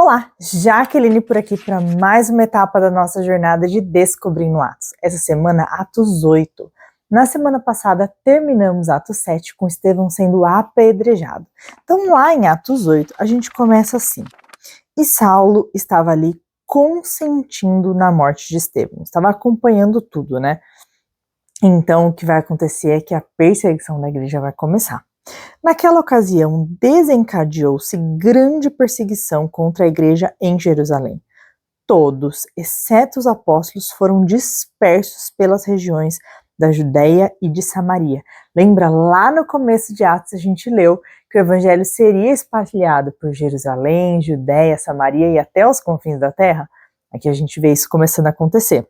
Olá, Jaqueline por aqui para mais uma etapa da nossa jornada de Descobrindo Atos. Essa semana, Atos 8. Na semana passada, terminamos Atos 7 com Estevão sendo apedrejado. Então lá em Atos 8, a gente começa assim. E Saulo estava ali consentindo na morte de Estevão. Estava acompanhando tudo, né? Então o que vai acontecer é que a perseguição da igreja vai começar. Naquela ocasião, desencadeou-se grande perseguição contra a igreja em Jerusalém. Todos, exceto os apóstolos, foram dispersos pelas regiões da Judéia e de Samaria. Lembra, lá no começo de Atos a gente leu que o evangelho seria espalhado por Jerusalém, Judéia, Samaria e até os confins da terra? Aqui a gente vê isso começando a acontecer.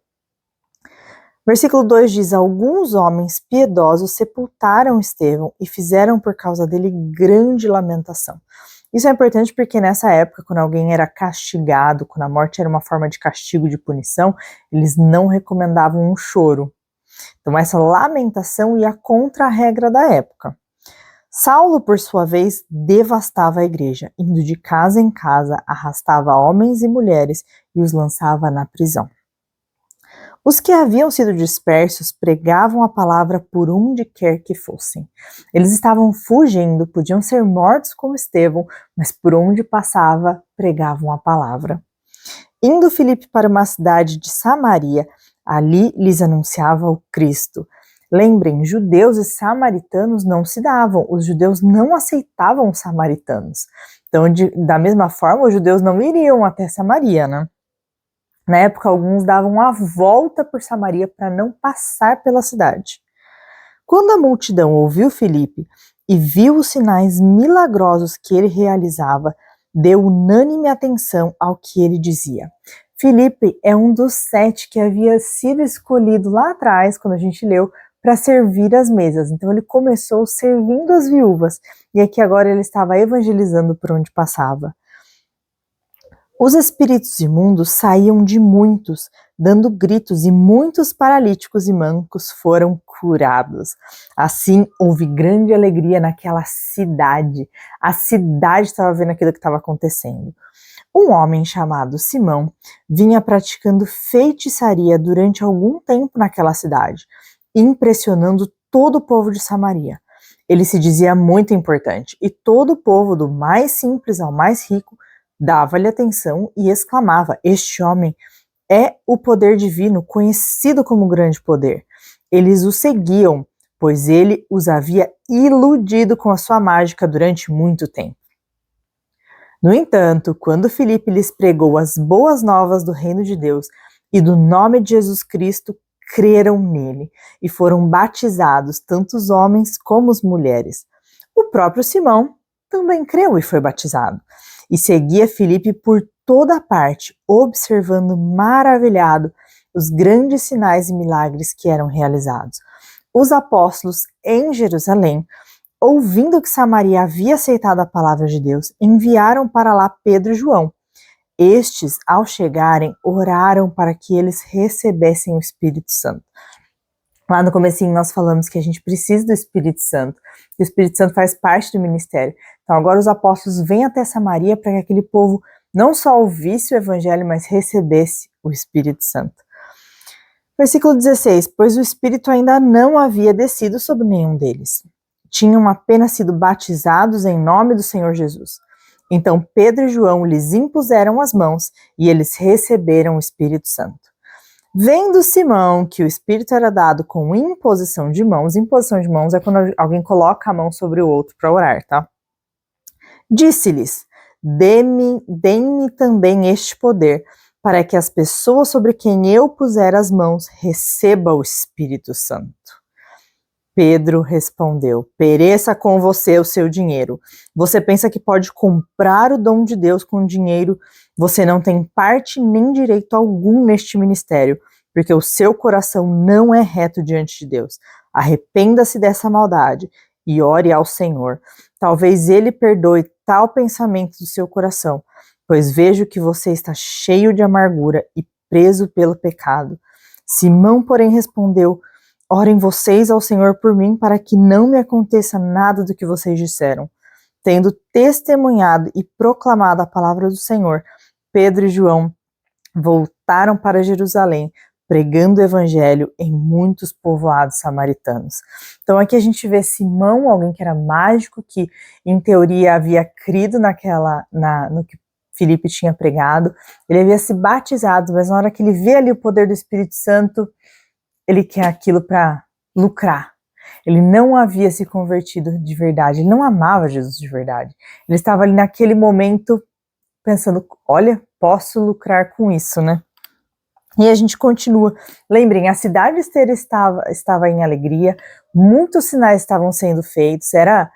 Versículo 2 diz: alguns homens piedosos sepultaram Estevão e fizeram por causa dele grande lamentação. Isso é importante porque nessa época, quando alguém era castigado, quando a morte era uma forma de castigo, de punição, eles não recomendavam um choro. Então essa lamentação ia contra a regra da época. Saulo, por sua vez, devastava a igreja, indo de casa em casa, arrastava homens e mulheres e os lançava na prisão. Os que haviam sido dispersos pregavam a palavra por onde quer que fossem. Eles estavam fugindo, podiam ser mortos como Estevão, mas por onde passava, pregavam a palavra. Indo Filipe para uma cidade de Samaria, ali lhes anunciava o Cristo. Lembrem, judeus e samaritanos não se davam, os judeus não aceitavam os samaritanos. Então, da mesma forma, os judeus não iriam até Samaria, né? Na época, alguns davam a volta por Samaria para não passar pela cidade. Quando a multidão ouviu Filipe e viu os sinais milagrosos que ele realizava, deu unânime atenção ao que ele dizia. Filipe é um dos 7 que havia sido escolhido lá atrás, quando a gente leu, para servir as mesas. Então ele começou servindo as viúvas e aqui agora ele estava evangelizando por onde passava. Os espíritos imundos saíam de muitos, dando gritos, e muitos paralíticos e mancos foram curados. Assim, houve grande alegria naquela cidade. A cidade estava vendo aquilo que estava acontecendo. Um homem chamado Simão vinha praticando feitiçaria durante algum tempo naquela cidade, impressionando todo o povo de Samaria. Ele se dizia muito importante, e todo o povo, do mais simples ao mais rico, dava-lhe atenção e exclamava: este homem é o poder divino, conhecido como grande poder. Eles o seguiam, pois ele os havia iludido com a sua mágica durante muito tempo. No entanto, quando Filipe lhes pregou as boas novas do reino de Deus e do nome de Jesus Cristo, creram nele e foram batizados tanto os homens como as mulheres. O próprio Simão também creu e foi batizado. E seguia Filipe por toda parte, observando maravilhado os grandes sinais e milagres que eram realizados. Os apóstolos em Jerusalém, ouvindo que Samaria havia aceitado a palavra de Deus, enviaram para lá Pedro e João. Estes, ao chegarem, oraram para que eles recebessem o Espírito Santo. Lá no comecinho nós falamos que a gente precisa do Espírito Santo, que o Espírito Santo faz parte do ministério. Então agora os apóstolos vêm até Samaria para que aquele povo não só ouvisse o evangelho, mas recebesse o Espírito Santo. Versículo 16, pois o Espírito ainda não havia descido sobre nenhum deles. Tinham apenas sido batizados em nome do Senhor Jesus. Então Pedro e João lhes impuseram as mãos e eles receberam o Espírito Santo. Vendo Simão que o Espírito era dado com imposição de mãos é quando alguém coloca a mão sobre o outro para orar, tá? Disse-lhes: dê-me também este poder, para que as pessoas sobre quem eu puser as mãos recebam o Espírito Santo. Pedro respondeu: pereça com você o seu dinheiro. Você pensa que pode comprar o dom de Deus com dinheiro? Você não tem parte nem direito algum neste ministério, porque o seu coração não é reto diante de Deus. Arrependa-se dessa maldade e ore ao Senhor. Talvez Ele perdoe tal pensamento do seu coração, pois vejo que você está cheio de amargura e preso pelo pecado. Simão, porém, respondeu: orem vocês ao Senhor por mim, para que não me aconteça nada do que vocês disseram. Tendo testemunhado e proclamado a palavra do Senhor, Pedro e João voltaram para Jerusalém, pregando o evangelho em muitos povoados samaritanos. Então aqui a gente vê Simão, alguém que era mágico, que em teoria havia crido no que Filipe tinha pregado, ele havia se batizado, mas na hora que ele vê ali o poder do Espírito Santo, ele quer aquilo para lucrar. Ele não havia se convertido de verdade, ele não amava Jesus de verdade. Ele estava ali naquele momento pensando, olha, posso lucrar com isso, né? E a gente continua. Lembrem, a cidade inteira estava em alegria, muitos sinais estavam sendo feitos, era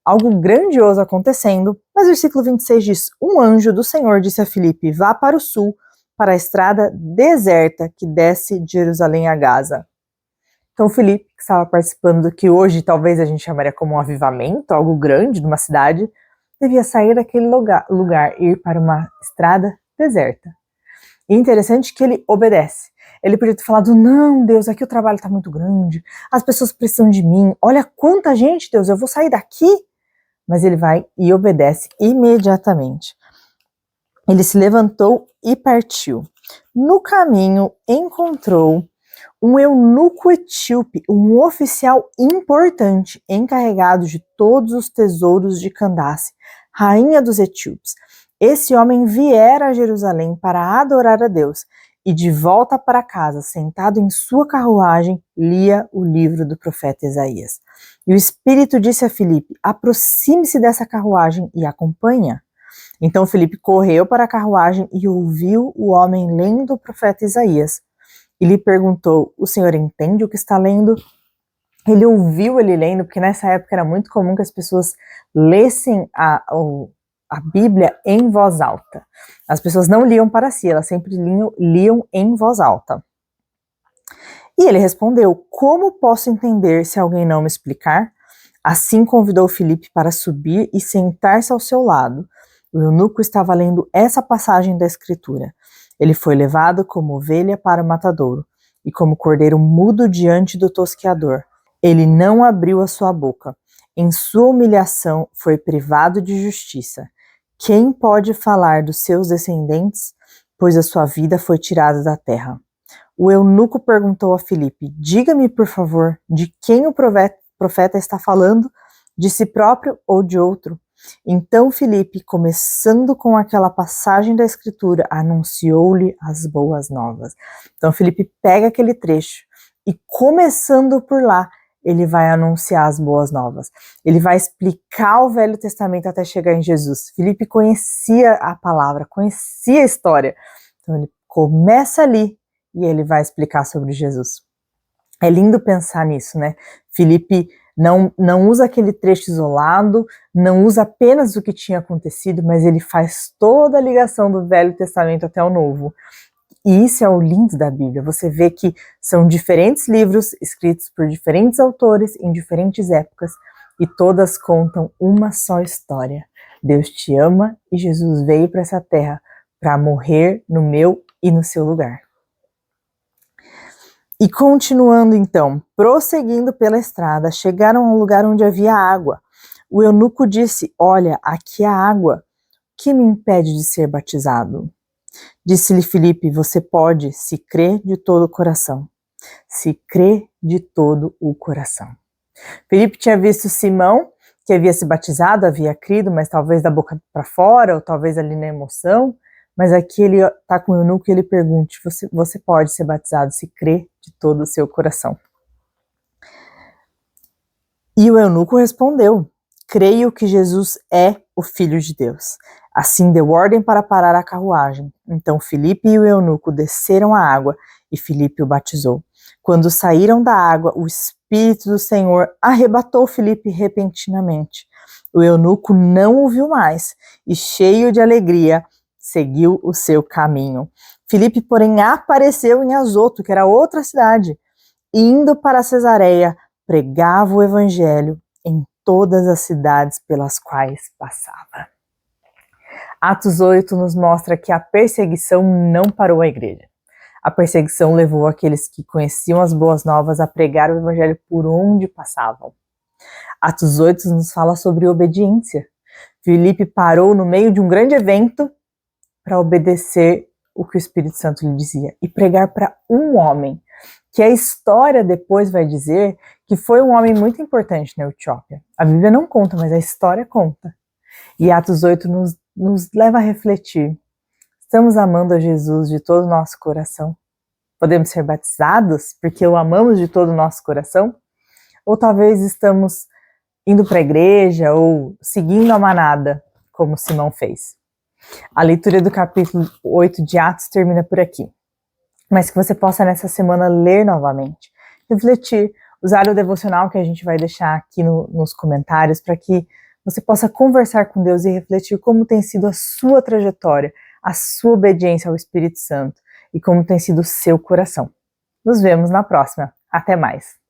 algo grandioso acontecendo, mas o versículo 26 diz, um anjo do Senhor disse a Filipe, vá para o sul, para a estrada deserta que desce de Jerusalém a Gaza. Então Filipe, que estava participando do que hoje talvez a gente chamaria como um avivamento, algo grande de uma cidade, devia sair daquele lugar e ir para uma estrada deserta. E interessante que ele obedece. Ele podia ter falado, não, Deus, aqui o trabalho está muito grande, as pessoas precisam de mim, olha quanta gente, Deus, eu vou sair daqui. Mas ele vai e obedece imediatamente. Ele se levantou e partiu. No caminho, encontrou um eunuco etíope, um oficial importante, encarregado de todos os tesouros de Candace, rainha dos etíopes. Esse homem viera a Jerusalém para adorar a Deus, e de volta para casa, sentado em sua carruagem, lia o livro do profeta Isaías. E o Espírito disse a Filipe, aproxime-se dessa carruagem e acompanha. Então Filipe correu para a carruagem e ouviu o homem lendo o profeta Isaías. E lhe perguntou, o senhor entende o que está lendo? Ele ouviu ele lendo, porque nessa época era muito comum que as pessoas lessem a Bíblia em voz alta. As pessoas não liam para si, elas sempre liam em voz alta. E ele respondeu, como posso entender se alguém não me explicar? Assim convidou Filipe para subir e sentar-se ao seu lado. O eunuco estava lendo essa passagem da Escritura. Ele foi levado como ovelha para o matadouro, e como cordeiro mudo diante do tosqueador. Ele não abriu a sua boca. Em sua humilhação foi privado de justiça. Quem pode falar dos seus descendentes? Pois a sua vida foi tirada da terra. O eunuco perguntou a Filipe, diga-me, por favor, de quem o profeta está falando, de si próprio ou de outro? Então Filipe, começando com aquela passagem da Escritura, anunciou-lhe as boas novas. Então Filipe pega aquele trecho e, começando por lá, ele vai anunciar as boas novas. Ele vai explicar o Velho Testamento até chegar em Jesus. Filipe conhecia a palavra, conhecia a história. Então ele começa ali e ele vai explicar sobre Jesus. É lindo pensar nisso, né? Filipe não usa aquele trecho isolado, não usa apenas o que tinha acontecido, mas ele faz toda a ligação do Velho Testamento até o Novo. E isso é o lindo da Bíblia, você vê que são diferentes livros escritos por diferentes autores em diferentes épocas e todas contam uma só história. Deus te ama e Jesus veio para essa terra para morrer no meu e no seu lugar. E continuando então, prosseguindo pela estrada, chegaram a um lugar onde havia água. O eunuco disse, olha, aqui há água, o que me impede de ser batizado? Disse-lhe Filipe, você pode, se crê de todo o coração. Se crê de todo o coração. Filipe tinha visto Simão, que havia se batizado, havia crido, mas talvez da boca para fora, ou talvez ali na emoção, mas aqui ele está com o eunuco e ele pergunta, você pode ser batizado se crê de todo o seu coração. E o eunuco respondeu, creio que Jesus é o Filho de Deus. Assim deu ordem para parar a carruagem. Então Filipe e o eunuco desceram a água e Filipe o batizou. Quando saíram da água, o Espírito do Senhor arrebatou Filipe repentinamente. O eunuco não o viu mais e, cheio de alegria, seguiu o seu caminho. Filipe, porém, apareceu em Azoto, que era outra cidade, e indo para Cesareia, pregava o evangelho em todas as cidades pelas quais passava. Atos 8 nos mostra que a perseguição não parou a igreja. A perseguição levou aqueles que conheciam as boas novas a pregar o evangelho por onde passavam. Atos 8 nos fala sobre obediência. Filipe parou no meio de um grande evento para obedecer o que o Espírito Santo lhe dizia e pregar para um homem, que a história depois vai dizer que foi um homem muito importante na Etiópia. A Bíblia não conta, mas a história conta. E Atos 8 nos leva a refletir. Estamos amando a Jesus de todo o nosso coração? Podemos ser batizados porque o amamos de todo o nosso coração? Ou talvez estamos indo para a igreja ou seguindo a manada, como Simão fez? A leitura do capítulo 8 de Atos termina por aqui. Mas que você possa nessa semana ler novamente, refletir, usar o devocional que a gente vai deixar aqui nos comentários para que você possa conversar com Deus e refletir como tem sido a sua trajetória, a sua obediência ao Espírito Santo e como tem sido o seu coração. Nos vemos na próxima. Até mais!